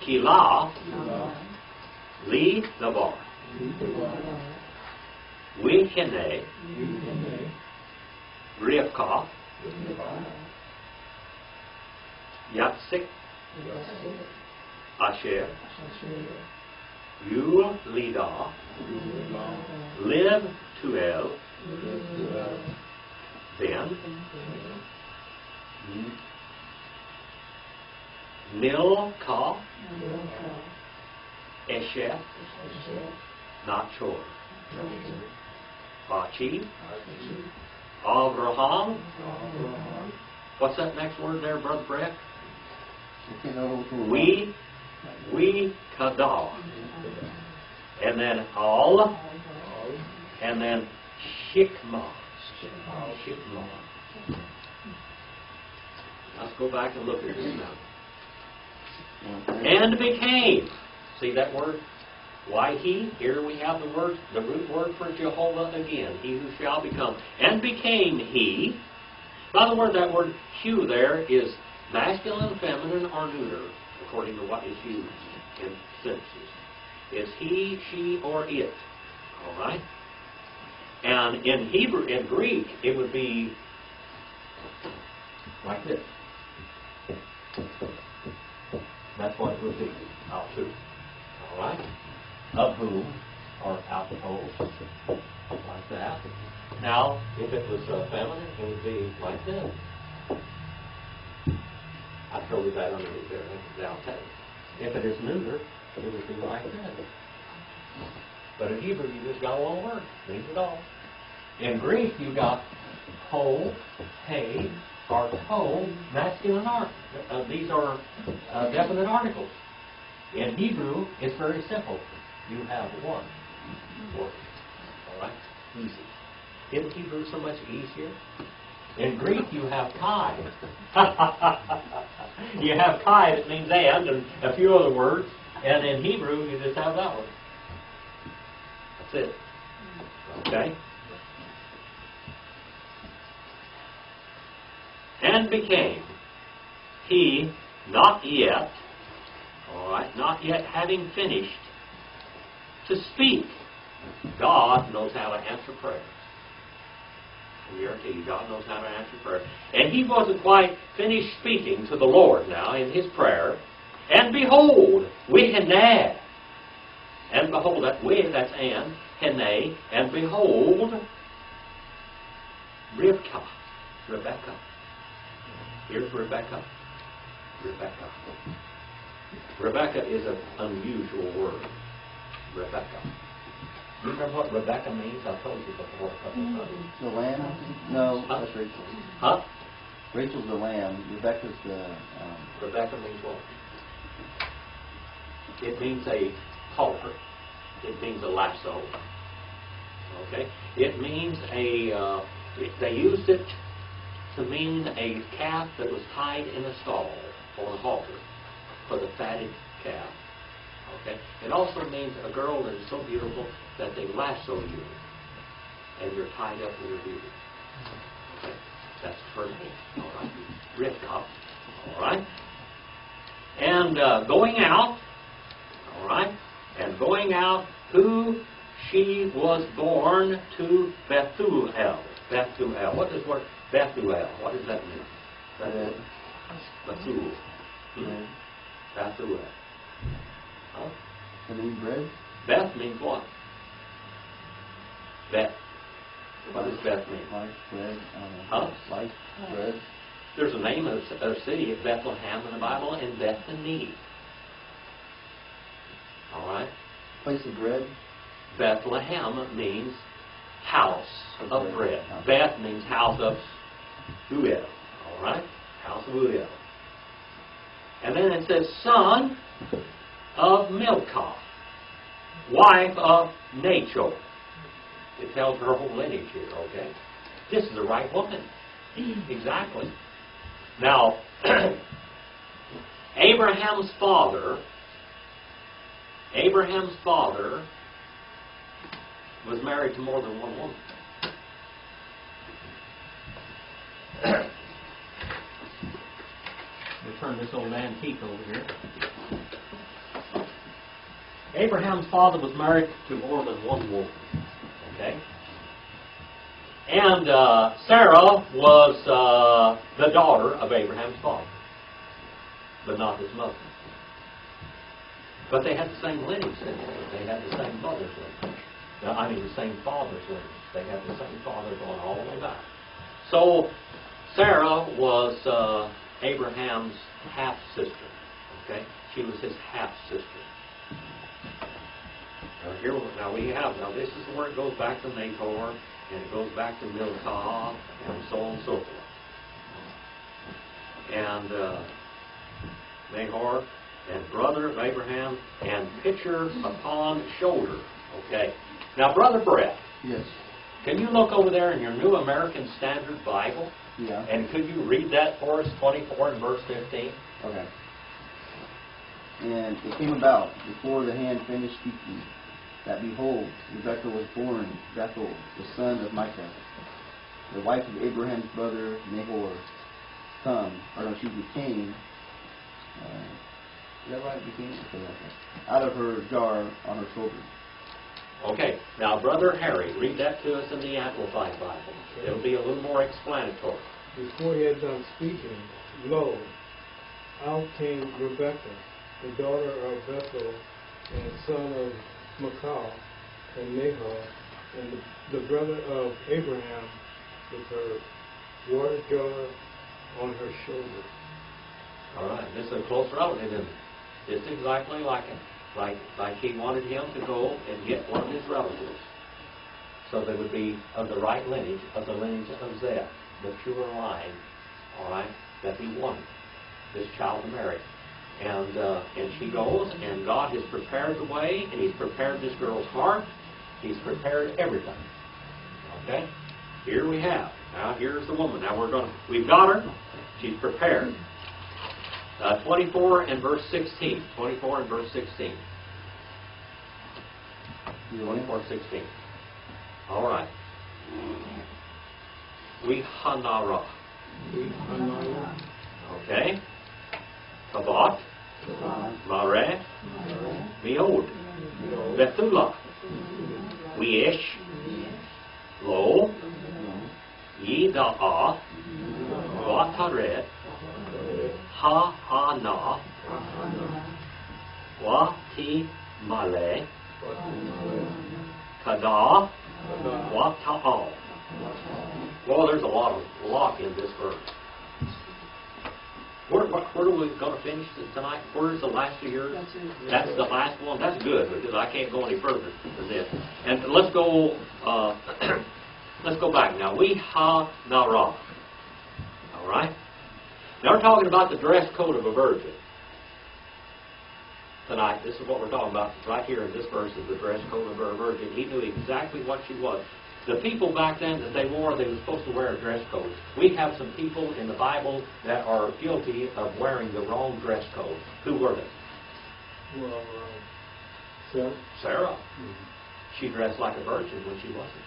Kila. Li Dabar. Wikene. Rivka. Yatsik. Asher. Lida. Live Tuel. Then. Milka. Eshet. Nachor. Bachi. Abraham. What's that next word there, Brother Brett? We Kadah. And then Al. And then Shikma. Shikma. Let's go back and look at this now. And became. See that word? Why he? Here we have the word, the root word for Jehovah again. He who shall become. And became he. By the word, that word Hu there is masculine, feminine, or neuter, according to what is used in sentences. Is he, she, or it. All right? And in Hebrew, in Greek, it would be like this. That's what it would be. Out to. All right? Of whom, or out of whom, like that. Now, if it was feminine, it would be like this. I throw that underneath there. I'll tell you. If it is neuter, it would be like this. But in Hebrew, you just got one word. Means it all. In Greek, you got ho, hey, or to, masculine art. These are definite articles. In Hebrew, it's very simple. You have one word. All right? Easy. In Hebrew, so much easier. In Greek, you have kai. You have kai that means and a few other words. And in Hebrew, you just have that word. That's it. Okay? And became he not yet, all right, not yet having finished to speak. God knows how to answer prayers. I guarantee you, God knows how to answer prayer. And he wasn't quite finished speaking to the Lord now in his prayer. And behold, Wehene. And behold, that we, that's and, Hene, and behold, Rebecca. Here's Rebecca. Rebecca is an unusual word. Rebecca. Do you remember what Rebecca means? I've told you before a couple of times. The lamb? No, that's Rachel. Huh? Rachel's the lamb. Rebecca's the. Rebecca means what? It means a halter. It means a lasso. Okay? It means a, they used it to mean a calf that was tied in a stall on a halter for the fatted calf. Okay? It also means a girl that is so beautiful that they lasso you and you're tied up with your beauty. Okay? That's her name. All right? Rivka. All right? And going out, all right? And going out, who she was born to Bethuel. Bethuel. What does word Bethuel? What does that mean? Bethuel. Bethuel. Huh? Can it mean bread? Beth means what? Beth. What does Beth mean? Life, bread. Huh? Life, bread. There's a name of a city of Bethlehem in the Bible, and Bethany. All right? Place of bread. Bethlehem means house of bread. Beth means house of Uel. All right? House of Uel. And then it says, son of Milcah, wife of Nachor. It tells her whole lineage here, okay? This is the right woman. Exactly. Now, Abraham's father was married to more than one woman. We'll turn this old antique over here. Abraham's father was married to more than one woman. Okay? And Sarah was the daughter of Abraham's father, but not his mother. But they had the same lineage. They had the same mother's lineage. The same father's lineage. They had the same father going all the way back. So Sarah was Abraham's half-sister. Okay? She was his half-sister. Now this is where it goes back to Nahor, and it goes back to Milcah, and so on and so forth. And Nahor, and brother of Abraham, and pitcher upon shoulder. Okay. Now, Brother Brett. Yes. Can you look over there in your New American Standard Bible? Yeah. And could you read that for us, 24 and verse 15? Okay. And it came about, before the hand finished speaking, that behold, Rebekah was born Bethuel, the son of Micah, the wife of Abraham's brother Nahor, became, is that right? Became? Out of her jar on her shoulder. Okay. Now, Brother Harry, read that to us in the Amplified Bible. It'll be a little more explanatory. Before he had done speaking, lo, out came Rebekah, the daughter of Bethuel, and son of Micah, and Nahor, and the brother of Abraham, with her water jar on her shoulder. All right. This is a close relative, isn't it? It's exactly like it. Like he wanted him to go and get one of his relatives, so they would be of the right lineage, of the lineage of Zeth, the pure line, all right, that he wanted this child to marry. And she goes, and God has prepared the way, and He's prepared this girl's heart. He's prepared everything. Okay? Here we have. Now, here's the woman. Now, we've got her. She's prepared. 24 and verse 16. 24 and verse 16. 24 and 16. All right. We hanara. Okay. Kavat. Mareh. Meod. Bethulah. Weish. Lo. Yida'a. Wataret. Ha-ha-na. Wati male. Kada. Wata'al. Well, there's a lot in this verse. Where are we going to finish tonight? Where's the last of yours? That's it. That's the last one. That's good, because I can't go any further than this. And let's go. Let's go back now. We ha nara. All All right? Now we're talking about the dress code of a virgin. Tonight, this is what we're talking about. Right here in this verse is the dress code of a virgin. He knew exactly what she was. The people back then that they were supposed to wear a dress code. We have some people in the Bible that are guilty of wearing the wrong dress code. Who were they? Well, Sarah. Sarah. She dressed like a virgin when she wasn't.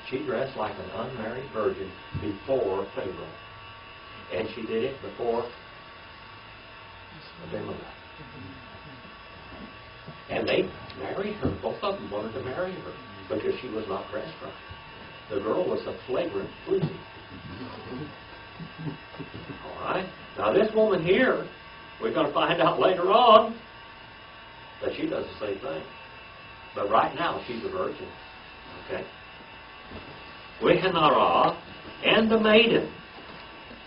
She dressed like an unmarried virgin before Pharaoh. And she did it before Abimelech. And they married her. Both of them wanted to marry her because she was not dressed right. The girl was a flagrant floozy. All right? Now this woman here, we're going to find out later on that she does the same thing. But right now, she's a virgin. Okay? Wehenara, and the maiden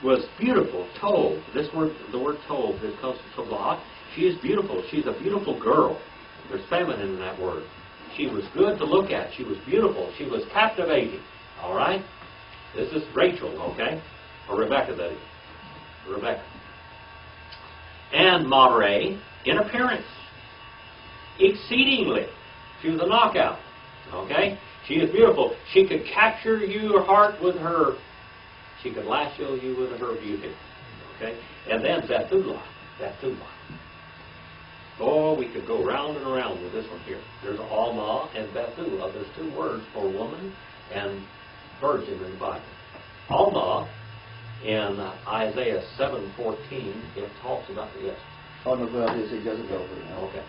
was beautiful, tov. The word tov, this comes from Tobah. She is beautiful. She's a beautiful girl. There's feminine in that word. She was good to look at. She was beautiful. She was captivating. All right? This is Rachel, okay? Or Rebecca, that is. Rebecca. And Mare, in appearance, exceedingly. She was a knockout. Okay? She is beautiful. She could capture your heart with her. She could lasso you with her beauty. Okay? And then Bethulah. Oh, we could go round and around with this one here. There's Alma and Bethulah. There's two words for woman and virgin in the Bible. Alma, in Isaiah 7:14, it talks about the yes. Oh, no, go ahead. It doesn't go over now. Okay.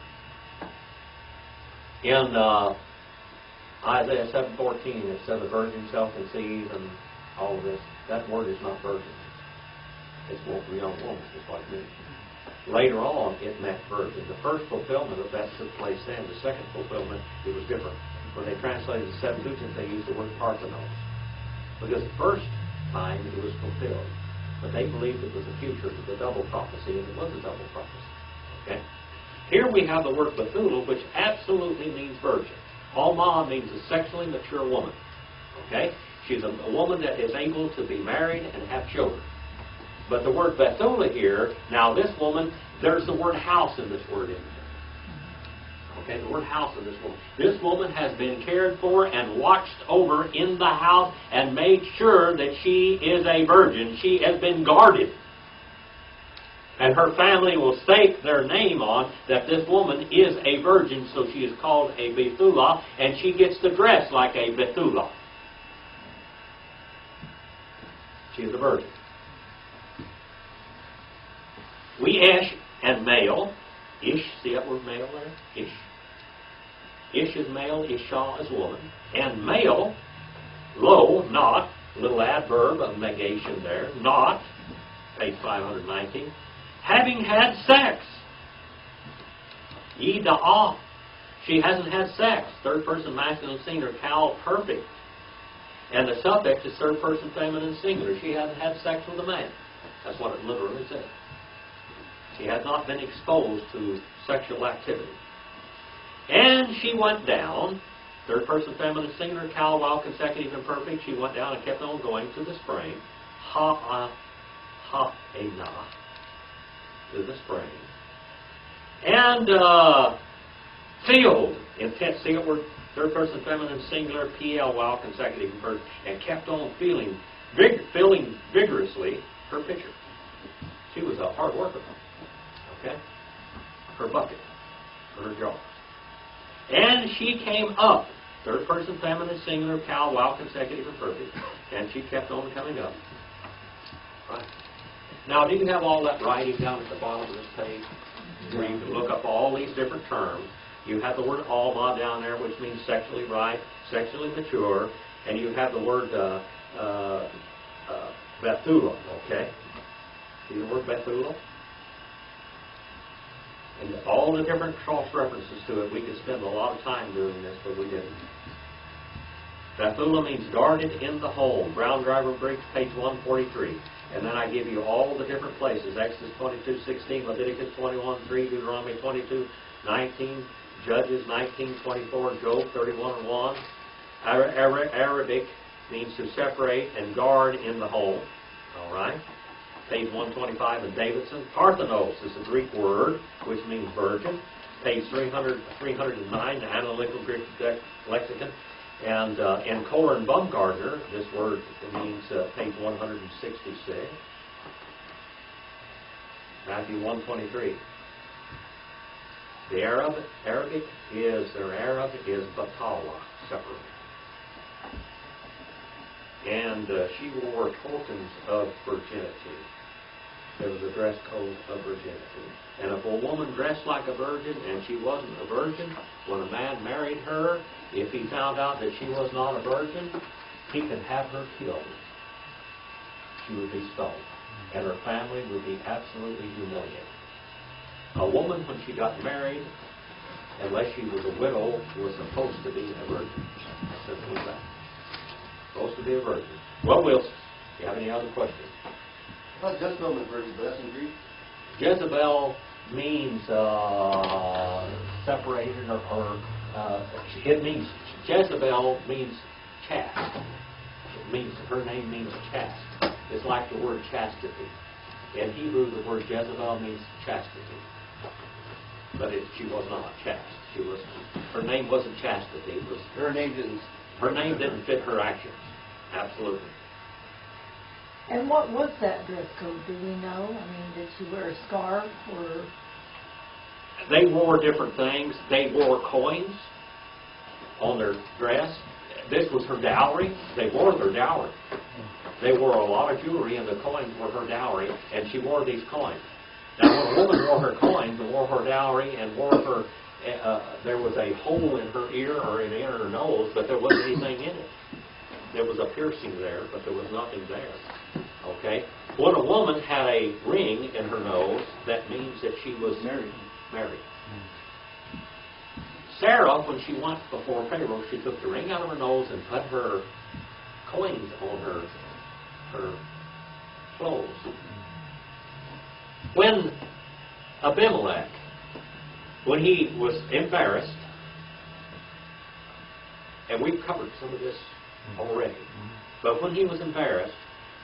In Isaiah 7:14, it said the virgin shall conceive and all of this. That word is not virgin. It's a young woman, just like me. Later on, it meant virgin. The first fulfillment of that took place then. The second fulfillment, it was different. When they translated the Septuagint, they used the word parthenos. Because the first time it was fulfilled. But they believed it was a future to the double prophecy, and it was a double prophecy. Okay? Here we have the word Bethulah, which absolutely means virgin. Alma means a sexually mature woman. Okay? She's a woman that is able to be married and have children. But the word Bethulah here, now this woman, there's the word house in this word in here. Okay, the word house in this woman. This woman has been cared for and watched over in the house and made sure that she is a virgin. She has been guarded. And her family will stake their name on that this woman is a virgin, so she is called a Bethulah, and she gets to dress like a Bethulah. She is a virgin. We Ish and male. Ish, see that word male there? Ish. Ish is male, Isha is woman. And male, lo, not, little adverb of negation there, not, page 519, having had sex. Yida'ah. She hasn't had sex. Third person masculine singular, kal, perfect. And the suffix is third person feminine singular. She hasn't had sex with a man. That's what it literally says. She has not been exposed to sexual activity. And she went down, third person feminine singular, kal, while consecutive and perfect. She went down and kept on going to the spring. Ha'enah to the spring. And filled, intent, see it word, third person feminine singular, PL, while consecutive and perfect. And kept on filling vigorously her pitcher. She was a hard worker. Okay? Her bucket. Her jar. And she came up. Third person feminine singular, kal, while consecutive and perfect. And she kept on coming up. Right. Now, do you have all that writing down at the bottom of this page? Where you can look up all these different terms. You have the word alma down there, which means sexually ripe, sexually mature. And you have the word Bethulah. Okay? See the word Bethulah? And all the different cross references to it. We could spend a lot of time doing this, but we didn't. Bethulah means guarded in the home. Brown Driver Briggs, page 143. And then I give you all the different places. Exodus 22:16, Leviticus 21:3, Deuteronomy 22:19, Judges 19:24, Job 31:1, Arabic means to separate and guard in the home. All right. Page 125 in Davidson. Parthenos is a Greek word which means virgin. Page 309, the Analytical Greek Lexicon. And in Kohler and Baumgartner, this word means page 166. Matthew 123. The Arabic is Batala, separate. And she wore tokens of virginity. There was a dress code of virginity. And if a woman dressed like a virgin and she wasn't a virgin, when a man married her, if he found out that she was not a virgin, he could have her killed. She would be stoned. And her family would be absolutely humiliated. A woman, when she got married, unless she was a widow, was supposed to be a virgin. Simple as that. Supposed to be a virgin. Well, Wilson, do you have any other questions? I thought Jezebel was virgin, but that's in Greek. Jezebel means separated, or it means, Jezebel means chaste. It means, her name means chaste. It's like the word chastity. In Hebrew, the word Jezebel means chastity. But she was not chaste. Her name wasn't chastity. It was, Her name didn't fit her actions. Absolutely. And what was that dress code? Do we know? I mean, did she wear a scarf or? They wore different things. They wore coins on their dress. This was her dowry. They wore their dowry. They wore a lot of jewelry, and the coins were her dowry, and she wore these coins. Now, when a woman wore her coins and wore her dowry and wore her, there was a hole in her ear or in her nose, but there wasn't anything in it. There was a piercing there, but there was nothing there. Okay? When a woman had a ring in her nose, that means that she was married. Sarah, when she went before Pharaoh, she took the ring out of her nose and put her coins on her clothes. When Abimelech, when he was embarrassed, and we've covered some of this already, but when he was embarrassed,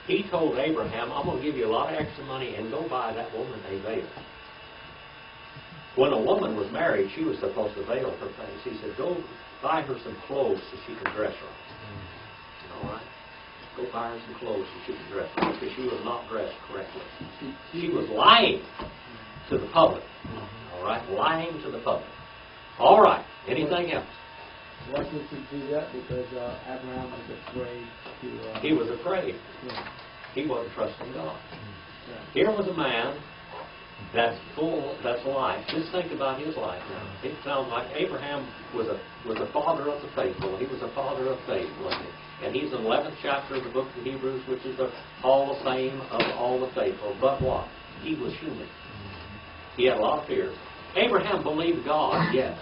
he told Abraham, I'm going to give you a lot of extra money and go buy that woman a veil. When a woman was married, she was supposed to veil her face. He said, go buy her some clothes so she can dress right. All right? Go buy her some clothes so she can dress right, because she was not dressed correctly. She was lying to the public. All right? Lying to the public. All right. Anything else? Why did he do that? Because Abraham was afraid to... He was afraid. Yeah. He wasn't trusting God. Yeah. Here was a man that's life. Just think about his life now. It sounds like Abraham was a father of the faithful. He was a father of faith, wasn't he? And he's in the 11th chapter of the book of Hebrews, which is the hall of fame of all the faithful. But what? He was human. He had a lot of fears. Abraham believed God, yes.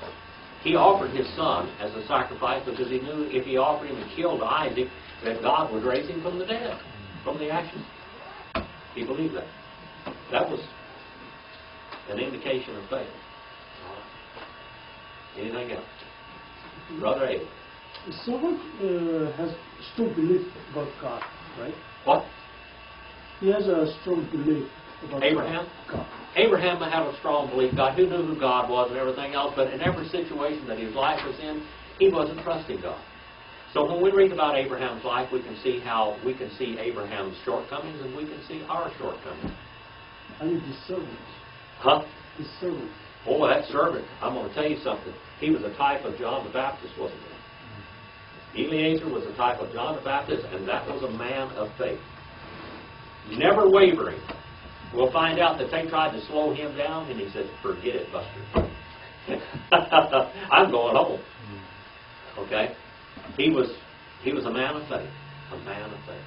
He offered his son as a sacrifice because he knew if he offered him and killed Isaac, that God would raise him from the dead, from the ashes. He believed that. That was an indication of faith. Anything else? Brother Abel. Someone has strong belief about God, right? What? He has a strong belief about Abraham? God. Abraham had a strong belief in God. He knew who God was and everything else, but in every situation that his life was in, he wasn't trusting God. So when we read about Abraham's life, we can see Abraham's shortcomings and we can see our shortcomings. I mean, his servant. Huh? His servant. Oh, that servant, I'm going to tell you something. He was a type of John the Baptist, wasn't he? Eliezer was a type of John the Baptist, and that was a man of faith. Never wavering. We'll find out that they tried to slow him down, and he said, forget it, Buster. I'm going home. Okay? He was a man of faith. A man of faith.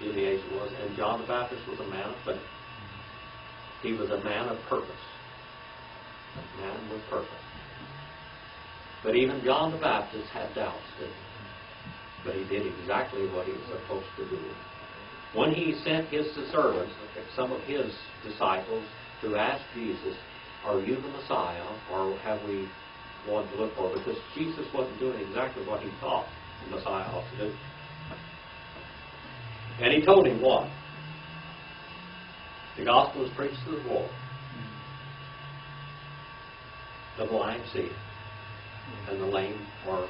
Eliezer was, and John the Baptist was a man of faith. He was a man of purpose. A man with purpose. But even John the Baptist had doubts, didn't he? But he did exactly what he was supposed to do. When he sent his servants, some of his disciples, to ask Jesus, are you the Messiah, or have we one to look for? Because Jesus wasn't doing exactly what he thought the Messiah ought to do. And he told him what? The gospel is preached to the poor. The blind see, and the lame are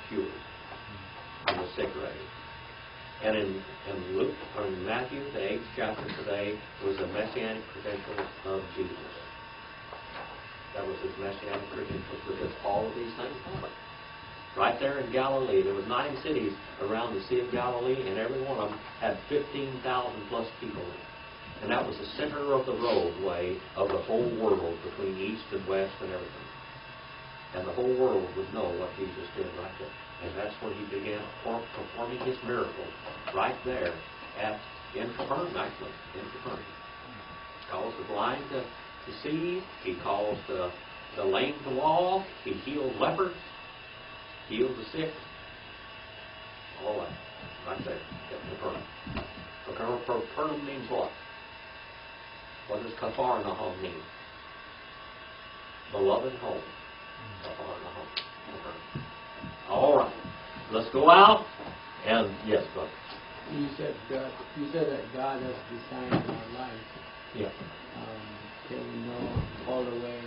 cured, and the sick raised. And in Luke, or in Matthew, the 8th chapter today, was the messianic credentials of Jesus. That was his messianic credentials, because all of these things happened. Right there in Galilee, there was 9 cities around the Sea of Galilee, and every one of them had 15,000 plus people in it. And that was the center of the roadway of the whole world, between east and west and everything. And the whole world would know what Jesus did right there. And that's when he began performing his miracle, right there in Capernaum, actually, in Capernaum. He caused the blind to see. He caused the lame to walk. He healed lepers. Healed the sick. All that. Right there in Capernaum. Capernaum means what? What does Capharnaum mean? Beloved home. Capharnaum. All right. Let's go out. And yes, brother. You said that God has designed our life. Yeah. Can we know all the way?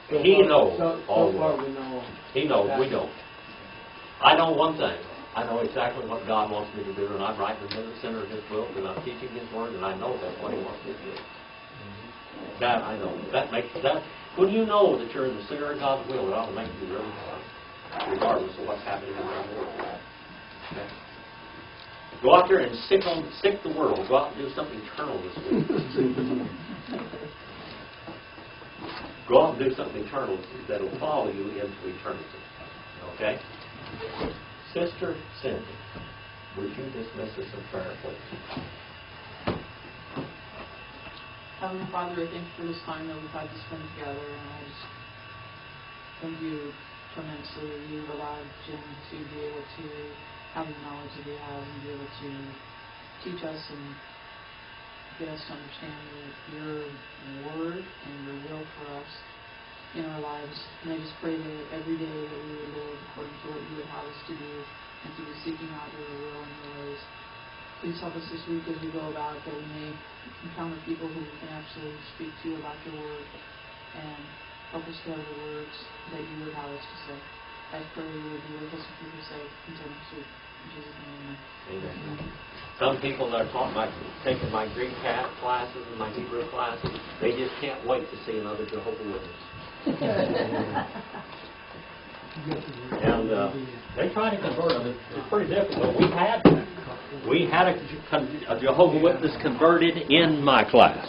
He knows So all the far way. we know. He knows. We don't. I know one thing. I know exactly what God wants me to do, and I'm right in the center of His will, and I'm teaching His Word, and I know that's what He wants me to do. That I know. That makes that. When you know that you're in the center of God's will, it ought to make you really happy, regardless of what's happening around the world. Okay? Go out there and sick the world. Go out and do something eternal this week. Go out and do something eternal that will follow you into eternity. Okay? Sister Cindy, would you dismiss us in prayer, please? Heavenly Father, I thank you for this time that we've had to spend together, and I just thank you tremendously that you've allowed Jim to be able to have the knowledge that he has and be able to teach us and get us to understand your word and your will for us in our lives. And I just pray that every day that we would live according to what you would have us to do and to be seeking out your will and your ways. Please help us this week as we go about, that we may encounter people who we can actually speak to about your word and help us to have the words that you would have us to say. I pray you would be with us and keep us safe until next week. In Jesus' name, amen. Amen. Some people that are taking my Greek classes and my Hebrew classes, they just can't wait to see another Jehovah's Witness. And they try to convert them. It's pretty difficult. We had a Jehovah's Witness converted in my class.